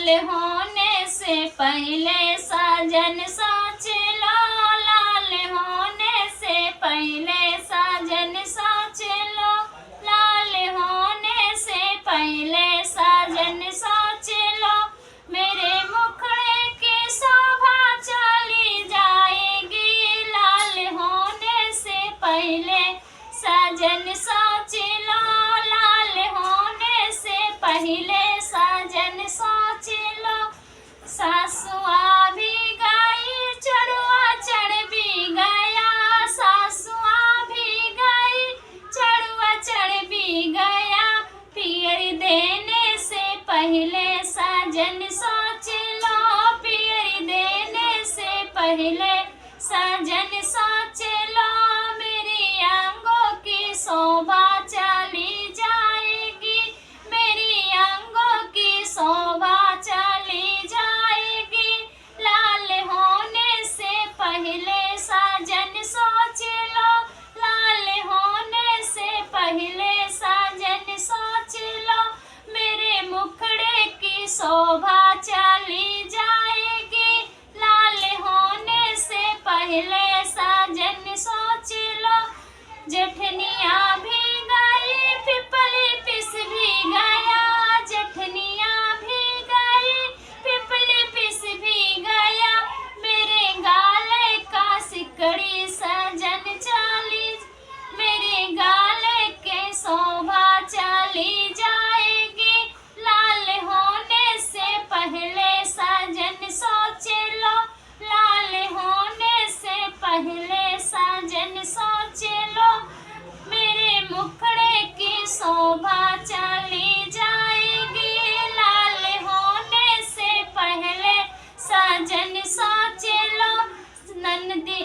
लाल होने से पहले साजन सोच लो, लाल होने से पहले साजन सोच लो, लाल होने से पहले साजन सोच लो। मेरे मुखड़े की शोभा चली जाएगी, लाल होने से पहले साजन सोच लो, लाल होने से पहले साजन सोच लो। सासुआ भी गई चढ़ुआ चढ़ भी गया, सासुआ भी गई चढ़ुआ चढ़ भी गया। पियर देने से पहले साजन सोच लो, पियर देने से पहले साजन सोच लो। मेरी अंगों की शोभा चली जाएगी, मेरी अंगों की शोभा चली जाएगी, लाल होने से पहले साजन सोच लो, लाल होने से पहले साजन सोच लो। मेरे मुखड़े की शोभा चली जाएगी, लाल होने से पहले साजन सोच लो। जेठनिया भी गई पिपली पिस भी गया, जेठनिया भी गई पिपली पिस भी गया। मेरे गाले का सिकड़ी साजन चली, मेरे गाले के शोभा चली जाएगी, लाल होने से पहले साजन सोच लो, लाल होने से पहले साजन सोच लो। मेरे मुखड़े की शोभा चली जाएगी, लाल होने से पहले साजन सोच लो। नंदी